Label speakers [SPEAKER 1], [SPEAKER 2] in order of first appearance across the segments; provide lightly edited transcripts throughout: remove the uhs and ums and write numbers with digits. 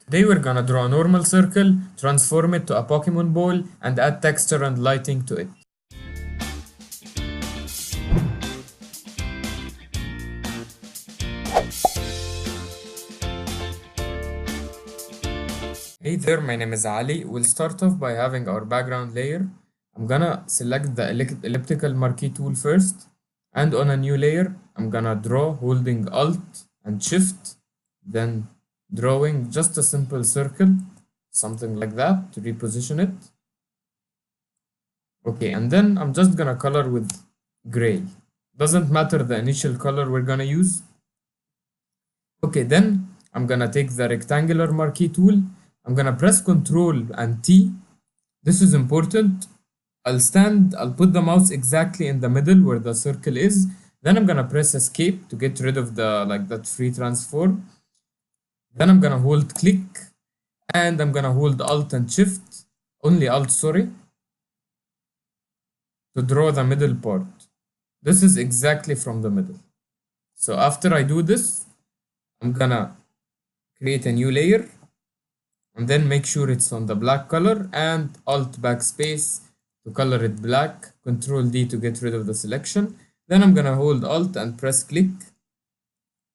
[SPEAKER 1] Today we're gonna draw a normal circle, transform it to a Pokemon ball, and add texture and lighting to it. Hey there, my name is Ali. We'll start off by having our background layer. I'm gonna select the elliptical marquee tool first, and on a new layer, I'm gonna draw holding Alt and Shift, then drawing just a simple circle, something like that to reposition it. Okay, and then I'm just gonna color with gray. Doesn't matter the initial color we're gonna use. Okay, then I'm gonna take the rectangular marquee tool. I'm gonna press Ctrl and T. This is important. I'll put the mouse exactly in the middle where the circle is. Then I'm gonna press Escape to get rid of that free transform. Then I'm gonna hold click and I'm gonna hold Alt and Shift, only Alt, sorry, to draw the middle part. This is exactly from the middle. So after I do this, I'm gonna create a new layer and then make sure it's on the black color and Alt backspace to color it black, Control D to get rid of the selection. Then I'm gonna hold Alt and press click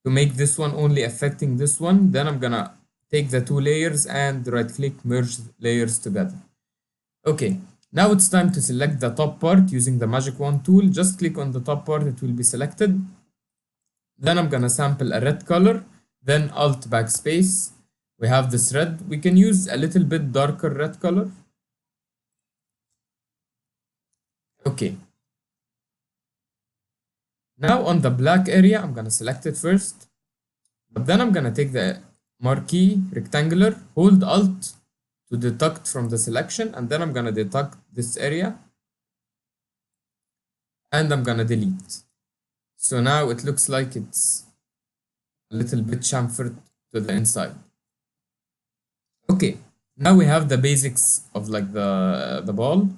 [SPEAKER 1] to make this one only affecting this one. Then I'm gonna take the two layers and right click, merge layers together. Okay, now it's time to select the top part using the magic wand tool. Just click on the top part, it will be selected. Then I'm gonna sample a red color, then Alt backspace. We have this red. We can use a little bit darker red color. Okay. Now on the black area, I'm gonna select it first. But then I'm gonna take the marquee rectangular, hold Alt to deduct from the selection, and then I'm gonna deduct this area. And I'm gonna delete. So now it looks like it's a little bit chamfered to the inside. Okay, now we have the basics of like the ball.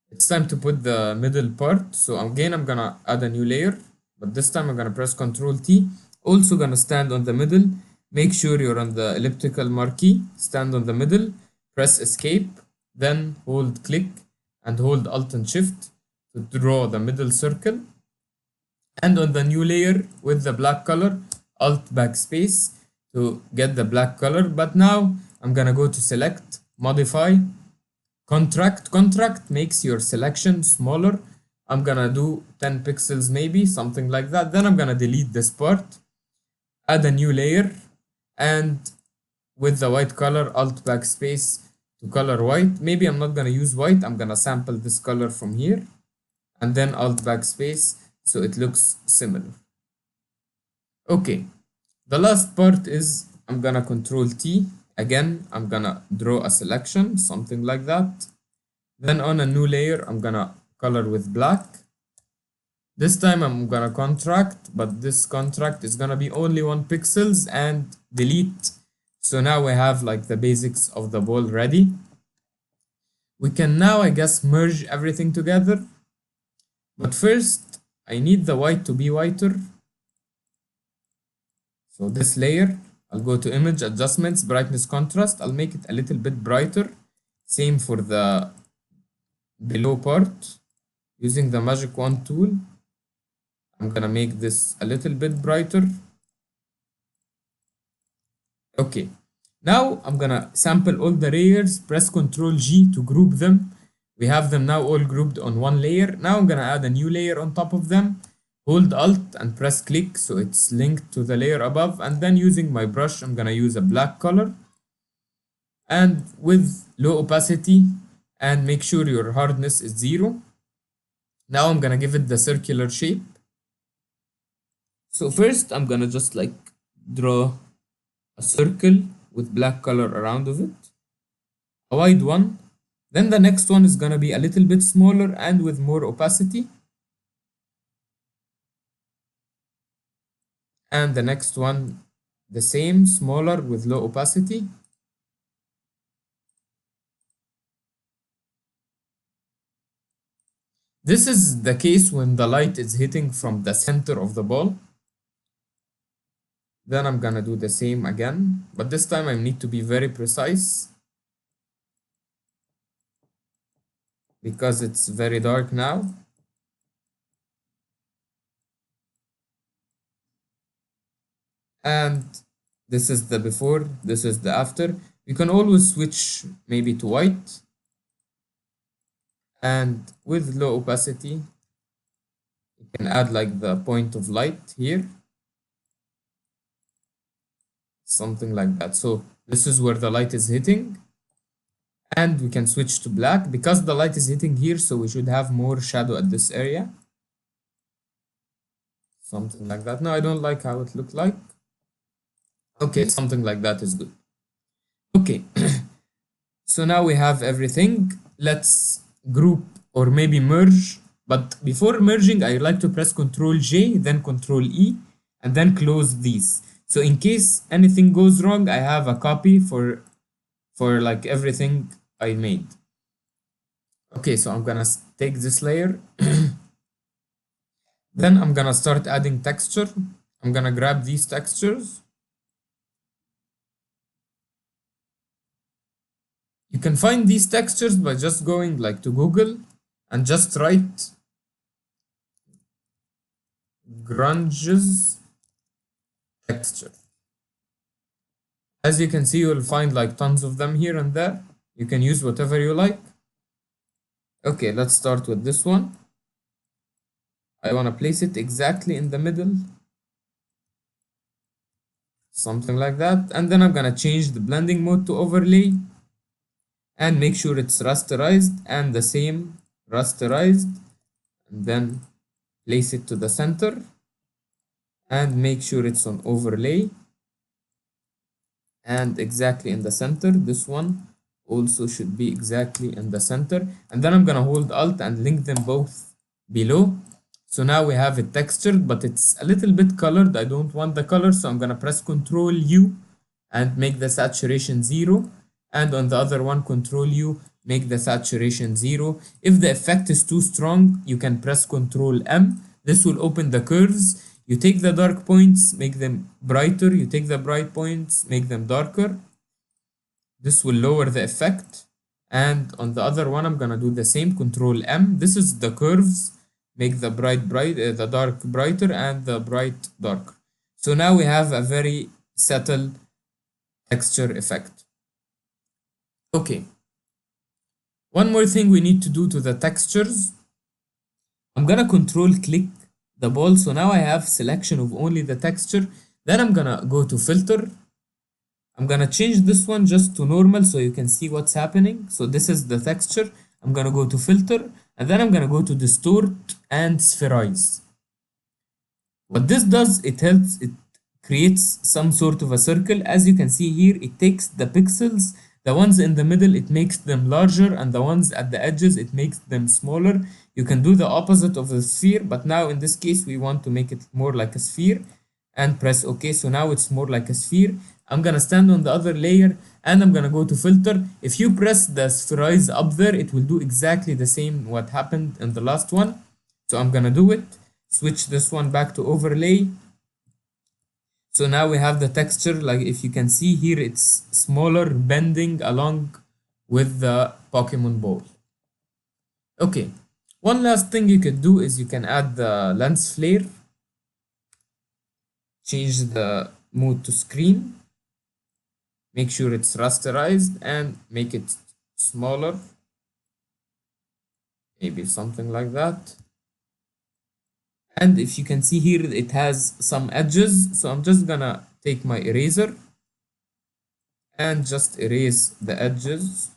[SPEAKER 1] It's time to put the middle part. So again, I'm gonna add a new layer, but this time I'm gonna press Ctrl T. Also gonna stand on the middle. Make sure you're on the elliptical marquee. Stand on the middle, press Escape, then hold click and hold Alt and Shift to draw the middle circle. And on the new layer with the black color, Alt backspace to get the black color. But now I'm gonna go to select, modify, contract. Contract makes your selection smaller. I'm gonna do 10 pixels maybe, something like that. Then I'm gonna delete this part, add a new layer, and with the white color, Alt backspace to color white. Maybe I'm not gonna use white, I'm gonna sample this color from here, and then Alt backspace so it looks similar. Okay, the last part is I'm gonna Control T. Again, I'm gonna draw a selection, something like that. Then on a new layer, I'm gonna color with black. This time I'm gonna contract, but this contract is gonna be only 1 pixels and delete. So now we have like the basics of the ball ready. We can now, I guess, merge everything together. But first, I need the white to be whiter. So this layer, I'll go to Image, Adjustments, Brightness, Contrast. I'll make it a little bit brighter. Same for the below part. Using the magic wand tool, I'm gonna make this a little bit brighter. Okay, now I'm gonna sample all the layers, press Ctrl G to group them. We have them now all grouped on one layer. Now I'm gonna add a new layer on top of them. Hold Alt and press click so it's linked to the layer above, and then using my brush I'm gonna use a black color and with low opacity, and make sure your hardness is 0. Now I'm gonna give it the circular shape. So first I'm gonna just like draw a circle with black color around of it, a wide one. Then the next one is gonna be a little bit smaller and with more opacity. And the next one the same, smaller with low opacity. This is the case when the light is hitting from the center of the ball. Then I'm gonna do the same again, but this time I need to be very precise because it's very dark now. And this is the before, this is the after. You can always switch maybe to white, and with low opacity you can add like the point of light here, something like that. So this is where the light is hitting, and we can switch to black because the light is hitting here, so we should have more shadow at this area, something like that. No, I don't like how it looked like. Okay, something like that is good. Okay, so now we have everything. Let's group or maybe merge, but before merging I like to press Ctrl J, then Ctrl E, and then close these. So in case anything goes wrong, I have a copy for like everything I made. Okay, so I'm gonna take this layer. Then I'm gonna start adding texture. I'm gonna grab these textures. You can find these textures by just going like to Google and just write grunges texture. As you can see, you'll find like tons of them here and there. You can use whatever you like. Okay, let's start with this one. I want to place it exactly in the middle, something like that. And then I'm gonna change the blending mode to overlay and make sure it's rasterized, and the same rasterized, and then place it to the center and make sure it's on overlay and exactly in the center. This one also should be exactly in the center, and then I'm gonna hold Alt and link them both below. So now we have it textured, but it's a little bit colored. I don't want the color, so I'm gonna press Ctrl U and make the saturation 0, and on the other one Ctrl U, make the saturation 0. If the effect is too strong, you can press Ctrl M. This will open the curves. You take the dark points, make them brighter. You take the bright points, make them darker. This will lower the effect. And on the other one, I'm gonna do the same, Ctrl M. This is the curves. Make the the dark brighter and the bright darker. So now we have a very subtle texture effect. Okay. One more thing we need to do to the textures. I'm gonna control click the ball. So now I have selection of only the texture. Then I'm gonna go to filter. I'm gonna change this one just to normal so you can see what's happening. So this is the texture. I'm gonna go to filter, and then I'm gonna go to distort and spherize. What this does, it creates some sort of a circle. As you can see here, it takes the pixels, the ones in the middle, it makes them larger, and the ones at the edges, it makes them smaller. You can do the opposite of the sphere, but now in this case, we want to make it more like a sphere, and press OK. So now it's more like a sphere. I'm gonna stand on the other layer, and I'm gonna go to filter. If you press the spherize up there, it will do exactly the same what happened in the last one. So I'm gonna do it. Switch this one back to overlay. So now we have the texture, like if you can see here, it's smaller, bending along with the Pokemon ball. Okay, one last thing you could do is you can add the lens flare. Change the mode to screen. Make sure it's rasterized and make it smaller. Maybe something like that. And if you can see here, it has some edges. So I'm just gonna take my eraser and just erase the edges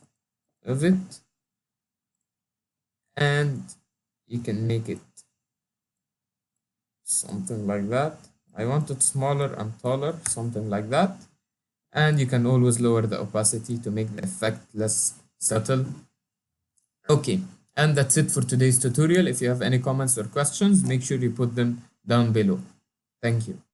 [SPEAKER 1] of it. And you can make it something like that. I want it smaller and taller, something like that. And you can always lower the opacity to make the effect less subtle. Okay. And that's it for today's tutorial. If you have any comments or questions, make sure you put them down below. Thank you.